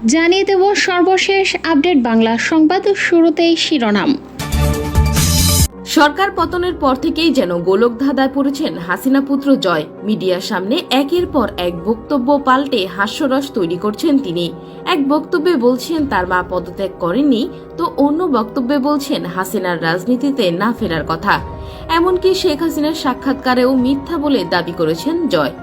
জানিয়ে দেব সর্বশেষ আপডেট বাংলা সংবাদ। শুরুতেই শিরোনাম। সরকার পতনের পর থেকেই যেন গোলকধাঁধায় পড়েছেন হাসিনা পুত্র জয়। মিডিয়ার সামনে একের পর এক বক্তব্য পাল্টে হাস্যরস তৈরি করছেন তিনি। এক বক্তব্যে বলছেন তার মা পদত্যাগ করেননি, তো অন্য বক্তব্যে বলছেন হাসিনার রাজনীতিতে না ফেরার কথা। এমনকি শেখ হাসিনার সাক্ষাৎকারেও মিথ্যা বলে দাবি করেছেন জয়।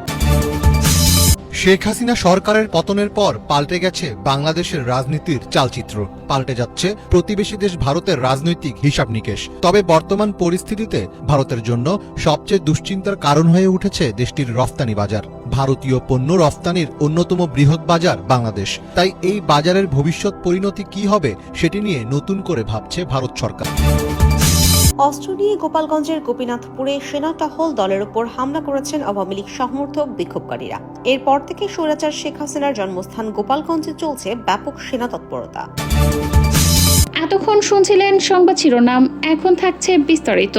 শেখ হাসিনা সরকারের পতনের পর পাল্টে গেছে বাংলাদেশের রাজনীতির চালচিত্র, পাল্টে যাচ্ছে প্রতিবেশী দেশ ভারতের রাজনৈতিক হিসাব নিকেশ। তবে বর্তমান পরিস্থিতিতে ভারতের জন্য সবচেয়ে দুশ্চিন্তার কারণ হয়ে উঠেছে দেশটির রফতানি বাজার। ভারতীয় পণ্য রফতানির অন্যতম বৃহৎ বাজার বাংলাদেশ। তাই এই বাজারের ভবিষ্যৎ পরিণতি কি হবে সেটি নিয়ে নতুন করে ভাবছে ভারত সরকার। অস্ত্র নিয়ে গোপালগঞ্জের গোপীনাথপুরে সেনা টহল দলের উপর হামলা করেছেন আওয়ামী লীগ সমর্থক বিক্ষোভকারীরা। এরপর থেকে স্বৈরাচার শেখ হাসিনার জন্মস্থান গোপালগঞ্জে চলছে ব্যাপক সেনা তৎপরতা। এতক্ষণ শুনছিলেন সংবাদ শিরোনাম, এখন থাকছে বিস্তারিত।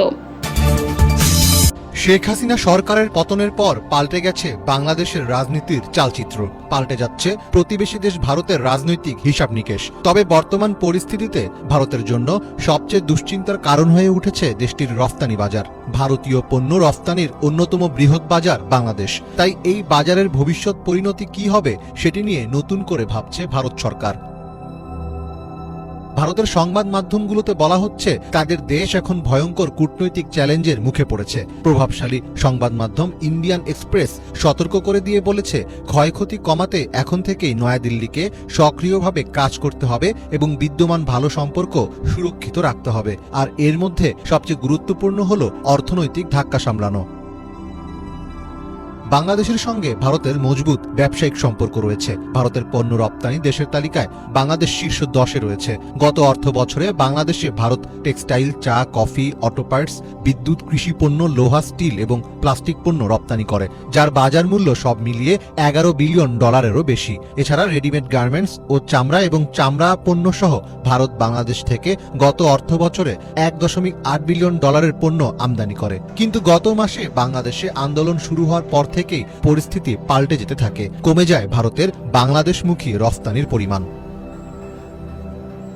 শেখ হাসিনা সরকারের পতনের পর পাল্টে গেছে বাংলাদেশের রাজনীতির চালচিত্র, পাল্টে যাচ্ছে প্রতিবেশী দেশ ভারতের রাজনৈতিক হিসাব নিকেশ। তবে বর্তমান পরিস্থিতিতে ভারতের জন্য সবচেয়ে দুশ্চিন্তার কারণ হয়ে উঠেছে দেশটির রফতানি বাজার। ভারতীয় পণ্য রফতানির অন্যতম বৃহৎ বাজার বাংলাদেশ। তাই এই বাজারের ভবিষ্যৎ পরিণতি কি হবে সেটি নিয়ে নতুন করে ভাবছে ভারত সরকার। ভারতের সংবাদ মাধ্যমগুলোতে বলা হচ্ছে তাদের দেশ এখন ভয়ঙ্কর কূটনৈতিক চ্যালেঞ্জের মুখে পড়েছে। প্রভাবশালী সংবাদ মাধ্যম ইন্ডিয়ান এক্সপ্রেস সতর্ক করে দিয়ে বলেছে, ক্ষয়ক্ষতি কমাতে এখন থেকেই নয়াদিল্লিকে সক্রিয়ভাবে কাজ করতে হবে এবং বিদ্যমান ভালো সম্পর্ক সুরক্ষিত রাখতে হবে। আর এর মধ্যে সবচেয়ে গুরুত্বপূর্ণ হল অর্থনৈতিক ধাক্কা সামলানো। বাংলাদেশের সঙ্গে ভারতের মজবুত ব্যবসায়িক সম্পর্ক রয়েছে। ভারতের পণ্য রপ্তানি দেশের তালিকায় বাংলাদেশ শীর্ষ 10-এ রয়েছে। গত অর্থ বছরে বাংলাদেশে ভারত টেক্সটাইল, চা, কফি, অটো পার্টস, বিদ্যুৎ, কৃষি পণ্য, লোহা, স্টিল এবং প্লাস্টিক পণ্য রপ্তানি করে, যার বাজার মূল্য সব মিলিয়ে $11 বিলিয়ন বেশি। এছাড়া রেডিমেড গার্মেন্টস ও চামড়া এবং চামড়া পণ্য সহ ভারত বাংলাদেশ থেকে গত অর্থ বছরে $1.8 বিলিয়ন পণ্য আমদানি করে। কিন্তু গত মাসে বাংলাদেশে আন্দোলন শুরু হওয়ার পর থেকেই পরিস্থিতি পাল্টে যেতে থাকে, কমে যায় ভারতের বাংলাদেশমুখী রফতানির পরিমাণ।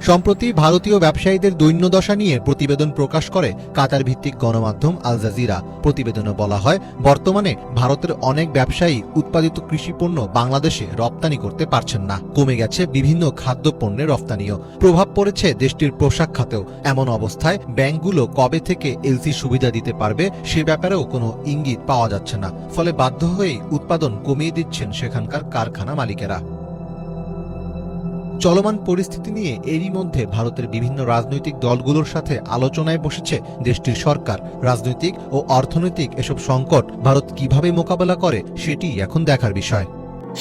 সম্প্রতি ভারতীয় ব্যবসায়ীদের দৈন্যদশা নিয়ে প্রতিবেদন প্রকাশ করে কাতার ভিত্তিক গণমাধ্যম আল জাজিরা। প্রতিবেদনে বলা হয়, বর্তমানে ভারতের অনেক ব্যবসায়ী উৎপাদিত কৃষিপণ্য বাংলাদেশে রপ্তানি করতে পারছেন না। কমে গেছে বিভিন্ন খাদ্যপণ্যের রপ্তানিও। প্রভাব পড়েছে দেশটির পোশাক খাতেও। এমন অবস্থায় ব্যাংকগুলো কবে থেকে এলসি সুবিধা দিতে পারবে সে ব্যাপারেও কোনো ইঙ্গিত পাওয়া যাচ্ছে না। ফলে বাধ্য হয়েই উৎপাদন কমিয়ে দিচ্ছেন সেখানকার কারখানা মালিকেরা। চলমান পরিস্থিতি নিয়ে এরই মধ্যে ভারতের বিভিন্ন রাজনৈতিক দলগুলোর সাথে আলোচনায় বসেছে দেশটির সরকার। রাজনৈতিক ও অর্থনৈতিক এসব সংকট ভারত কিভাবে মোকাবেলা করে সেটি এখন দেখার বিষয়।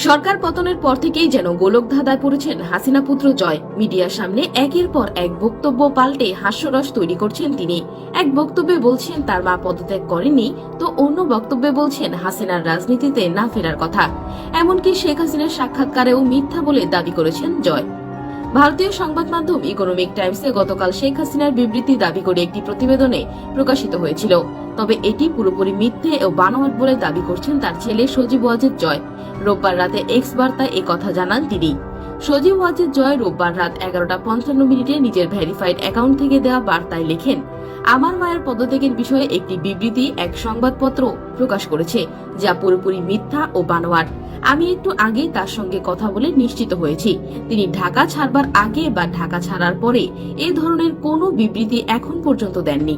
সরকার পতনের পর থেকেই যেন গোলকধাঁধায় পড়েছেন হাসিনা পুত্র জয়। মিডিয়ার সামনে একের পর এক বক্তব্য পাল্টে হাস্যরস তৈরি করছেন তিনি। এক বক্তব্যে বলছেন তার মা পদত্যাগ করেননি, তো অন্য বক্তব্যে বলছেন হাসিনার রাজনীতিতে না ফেরার কথা। এমনকি শেখ হাসিনার সাক্ষাৎকারেও মিথ্যা বলে দাবি করেছেন জয়। ভারতীয় সংবাদ মাধ্যম ইকোনমিক টাইমসে গতকাল শেখ হাসিনার বিবৃতি দাবি করে একটি প্রতিবেদনে প্রকাশিত হয়েছিল। তবে এটি পুরোপুরি মিথ্যে ও বানোয়াট বলে দাবি করছেন তার ছেলে সজীব ওয়াজেদ জয়। রোববার রাতে এক্স বার্তায় একথা জানান তিনি। সজীব ওয়াজেদ জয় রোববার রাত 11:55 নিজের ভেরিফাইড অ্যাকাউন্ট থেকে দেওয়া বার্তায় লেখেন, আমার মায়ের পদত্যাগের বিষয়ে একটি বিবৃতি এক সংবাদপত্র প্রকাশ করেছে, যা পুরোপুরি মিথ্যা ও বানোয়াট। আমি একটু আগেই তার সঙ্গে কথা বলে নিশ্চিত হয়েছি, তিনি ঢাকা ছাড়বার আগে বা ঢাকা ছাড়ার পরে এ ধরনের কোনো বিবৃতি এখন পর্যন্ত দেননি।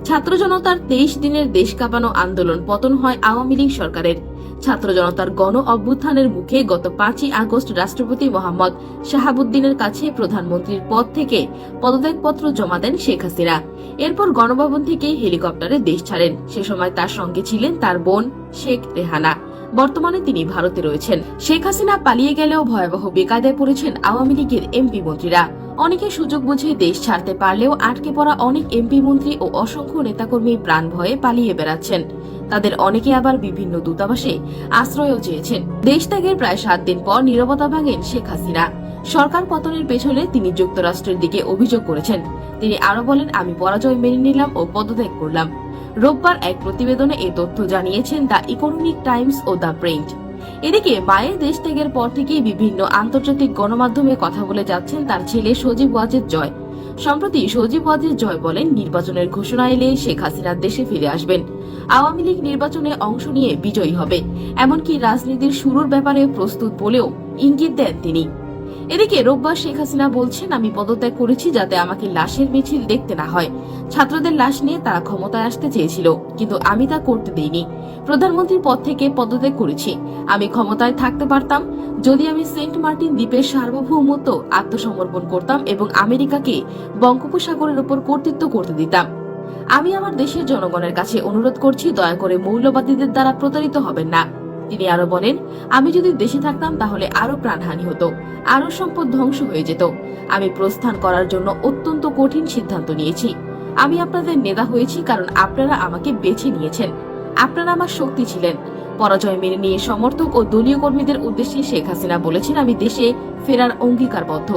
ছাত্র জনতার 23 দিনের দেশ কাঁপানো আন্দোলন, পতন হয় আওয়ামী লীগ সরকারের। ছাত্র জনতার গণ অভ্যুত্থানের মুখে গত 5ই আগস্ট রাষ্ট্রপতি মোহাম্মদ শাহাবুদ্দিনের কাছে প্রধানমন্ত্রীর পদ থেকে পদত্যাগপত্র জমা দেন শেখ হাসিনা। এরপর গণভবন থেকে হেলিকপ্টারে দেশ ছাড়েন। সে সময় তার সঙ্গে ছিলেন তার বোন শেখ রেহানা। বর্তমানে তিনি ভারতে রয়েছেন। শেখ হাসিনা পালিয়ে গেলেও ভয়াবহ বেকায়দায় পড়েছেন আওয়ামী লীগের এমপি মন্ত্রীরা। অনেকে সুযোগ বুঝে দেশ ছাড়তে পারলেও আটকে পড়া অনেক এমপি মন্ত্রী ও অসংখ্য নেতাকর্মী প্রাণ ভয়ে পালিয়ে বেড়াচ্ছেন। তাদের অনেকে আবার বিভিন্ন দূতাবাসে আশ্রয়ও চেয়েছেন। দেশ ত্যাগের প্রায় 7 দিন পর নীরবতা ভাঙেন শেখ হাসিনা। সরকার পতনের পেছনে তিনি যুক্তরাষ্ট্রের দিকে অভিযোগ করেছেন। তিনি আরো বলেন, আমি পরাজয় মেনে নিলাম ও পদত্যাগ করলাম। রোববার এক প্রতিবেদনে এ তথ্য জানিয়েছেন দ্য ইকোনমিক টাইমস ও দ্য প্রিন্ট। এদিকে মায়ের দেশ ত্যাগের পর থেকেই বিভিন্ন আন্তর্জাতিক গণমাধ্যমে কথা বলে যাচ্ছেন তার ছেলে সজীব ওয়াজেদ জয়। সম্প্রতি সজীব ওয়াজেদ জয় বলেন, নির্বাচনের ঘোষণা এলে শেখ হাসিনা দেশে ফিরে আসবেন, আওয়ামী লীগ নির্বাচনে অংশ নিয়ে বিজয়ী হবে, এমনকি রাজনীতির শুরুর ব্যাপারে প্রস্তুত বলেও ইঙ্গিত দেন তিনি। এদিকে রোববার শেখ হাসিনা বলছেন, আমি পদত্যাগ করেছি যাতে আমাকে লাশের মিছিল দেখতে না হয়। ছাত্রদের লাশ নিয়ে তারা ক্ষমতায় আসতে চেয়েছিল, কিন্তু আমি তা করতে দেইনি। প্রধানমন্ত্রীর পদ থেকে পদত্যাগ করেছি। আমি ক্ষমতায় থাকতে পারতাম যদি আমি সেন্ট মার্টিন দ্বীপের সার্বভৌমত্ব আত্মসমর্পণ করতাম এবং আমেরিকাকে বঙ্গোপসাগরের উপর কর্তৃত্ব করতে দিতাম। আমি আমার দেশের জনগণের কাছে অনুরোধ করছি, দয়া করে মৌলবাদীদের দ্বারা প্রতারিত হবেন না। তিনি আরো বলেন, আমি যদি দেশে থাকতাম তাহলে আরো প্রাণহানি হতো, আরো সম্পদ ধ্বংস হয়ে যেত। আমি প্রস্থান করার জন্য অত্যন্ত কঠিন সিদ্ধান্ত নিয়েছি। আমি আপনাদের নেতা হয়েছি কারণ আপনারা আমাকে বেছে নিয়েছেন। আপনারা আমার শক্তি ছিলেন। পরাজয় মেনে নিয়ে সমর্থক ও দলীয় কর্মীদের উদ্দেশ্যে শেখ হাসিনা বলেছেন, আমি দেশে ফেরার অঙ্গীকারবদ্ধ।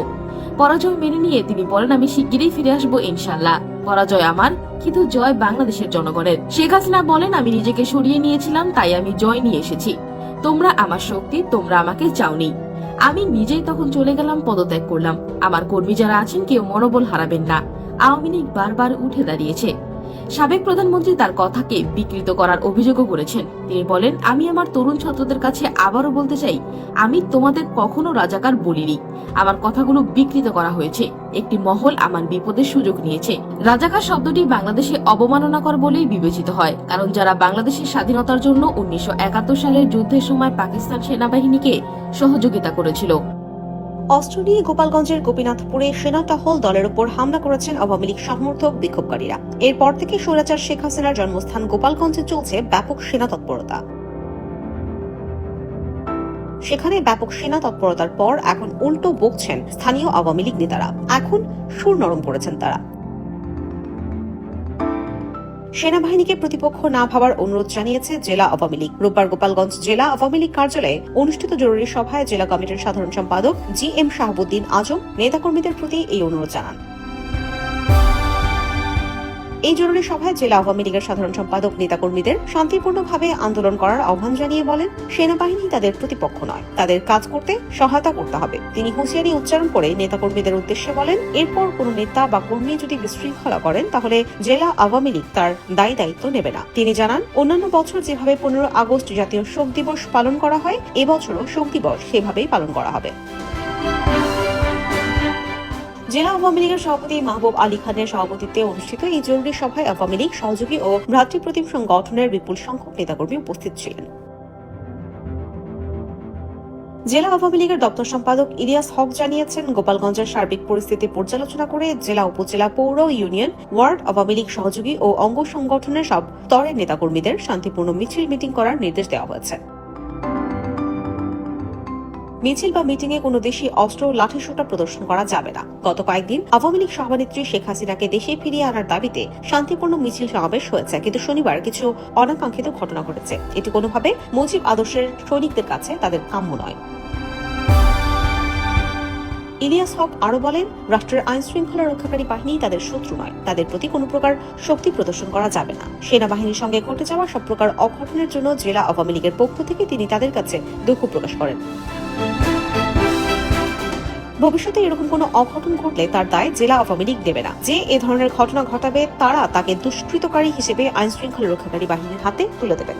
পরাজয় মেনে নিয়ে তিনি বলেন, আমি শিগগিরই ফিরে আসবো ইনশাল্লাহ। পরাজয় আমার, কিন্তু জয় বাংলাদেশের জনগণের। শেখ হাসিনা বলেন, আমি নিজেকে সরিয়ে নিয়েছিলাম, তাই আমি জয় নিয়ে এসেছি। তোমরা আমার শক্তি, তোমরা আমাকে চাওনি। আমি নিজেই তখন চলে গেলাম, পদত্যাগ করলাম। আমার কর্মী যারা আছেন কেউ মনোবল হারাবেন না। আওয়ামী লীগ বারবার উঠে দাঁড়িয়েছে। সাবেক প্রধানমন্ত্রী তার কথাকে বিকৃত করার অভিযোগও করেছেন। তিনি বলেন, আমি আমার তরুণ ছাত্রদের কাছে আবারও বলতে চাই, আমি তোমাদের কখনো রাজাকার বলিনি। আমার কথাগুলো বিকৃত করা হয়েছে। একটি মহল আমার বিপদের সুযোগ নিয়েছে। রাজাকার শব্দটি বাংলাদেশে অবমাননাকর বলেই বিবেচিত হয়, কারণ যারা বাংলাদেশের স্বাধীনতার জন্য 1971 সালের যুদ্ধের সময় পাকিস্তান সেনাবাহিনীকে সহযোগিতা করেছিল। অস্ত্র নিয়ে গোপালগঞ্জের গোপীনাথপুরে সেনা টহল দলের উপর হামলা করেছেন আওয়ামী লীগ সমর্থক বিক্ষোভকারীরা। এরপর থেকে স্বৈরাচার শেখ হাসিনার জন্মস্থান গোপালগঞ্জে চলছে ব্যাপক সেনা তৎপরতা। সেখানে ব্যাপক সেনা তৎপরতার পর এখন উল্টো বকছেন স্থানীয় আওয়ামী লীগ নেতারা। এখন সুর নরম করেছেন তারা। সেনাবাহিনীকে প্রতিপক্ষ না ভাবার অনুরোধ জানিয়েছে জেলা আওয়ামী লীগ। রোববার গোপালগঞ্জ জেলা আওয়ামী লীগ কার্যালয়ে অনুষ্ঠিত জরুরি সভায় জেলা কমিটির সাধারণ সম্পাদক GM শাহাবুদ্দিন আজম নেতাকর্মীদের প্রতি এই অনুরোধ জানান। এই জরুরি সভায় জেলা আওয়ামী লীগের সাধারণ সম্পাদক নেতাকর্মীদের শান্তিপূর্ণভাবে আন্দোলন করার আহ্বান জানিয়ে বলেন, সেনাবাহিনী তাদের প্রতিপক্ষ নয়, তাদের কাজ করতে সহায়তা করতে হবে। তিনি হুঁশিয়ারি উচ্চারণ করে নেতাকর্মীদের উদ্দেশ্যে বলেন, এরপর কোন নেতা বা কর্মী যদি বিশৃঙ্খলা করেন তাহলে জেলা আওয়ামী লীগ তার দায়িত্ব নেবে না। তিনি জানান, অন্যান্য বছর যেভাবে 15 আগস্ট জাতীয় শোক দিবস পালন করা হয়, এবছরও শোক দিবস সেভাবেই পালন করা হবে। জেলা আওয়ামী লীগের সভাপতি মাহবুব আলী খানের সভাপতিত্বে অনুষ্ঠিত এই জরুরি সভায় আওয়ামী লীগ সহযোগী ও ভ্রাতৃপ্রতিম সংগঠনের বিপুল সংখ্যক নেতাকর্মী উপস্থিত ছিলেন। জেলা আওয়ামী লীগের দপ্তর সম্পাদক ইলিয়াস হক জানিয়েছেন, গোপালগঞ্জের সার্বিক পরিস্থিতি পর্যালোচনা করে জেলা, উপজেলা, পৌর, ইউনিয়ন, ওয়ার্ড আওয়ামী লীগ সহযোগী ও অঙ্গ সংগঠনের সব স্তরের নেতাকর্মীদের শান্তিপূর্ণ মিটিং করার নির্দেশ দেওয়া হয়েছে। মিছিল বা মিটিংয়ে কোনো দেশি অস্ত্র, লাঠিসোঁটা প্রদর্শন করা যাবে না। গত কয়েকদিন আওয়ামী লীগ সভানেত্রী শেখ হাসিনাকে দেশে ফিরিয়ে আনার দাবিতে শান্তিপূর্ণ মিছিল সমাবেশ হয়েছে, কিন্তু শনিবার কিছু অনাকাঙ্ক্ষিত ঘটনা ঘটেছে। এটি কোনোভাবে মুজিব আদর্শের সৈনিকদের কাছে তাদের কাম্য নয়। ইলিয়াস হক আরো বলেন, রাষ্ট্রের আইন শৃঙ্খলা রক্ষাকারী বাহিনী তাদের শত্রু নয়, তাদের প্রতি কোনো প্রকার শক্তি প্রদর্শন করা যাবে না। সেনাবাহিনীর সঙ্গে ঘটে যাওয়া সব প্রকার অঘটনের জন্য জেলা আওয়ামী লীগের পক্ষ থেকে তিনি তাদের কাছে দুঃখ প্রকাশ করেন। ভবিষ্যতে এরকম কোনো অঘটন ঘটলে তার দায় জেলা আওয়ামী লীগ দেবে না। যে এ ধরনের ঘটনা ঘটাবে তারা তাকে দুষ্কৃতকারী হিসেবে আইন শৃঙ্খলা রক্ষাকারী বাহিনীর হাতে তুলে দেবেন।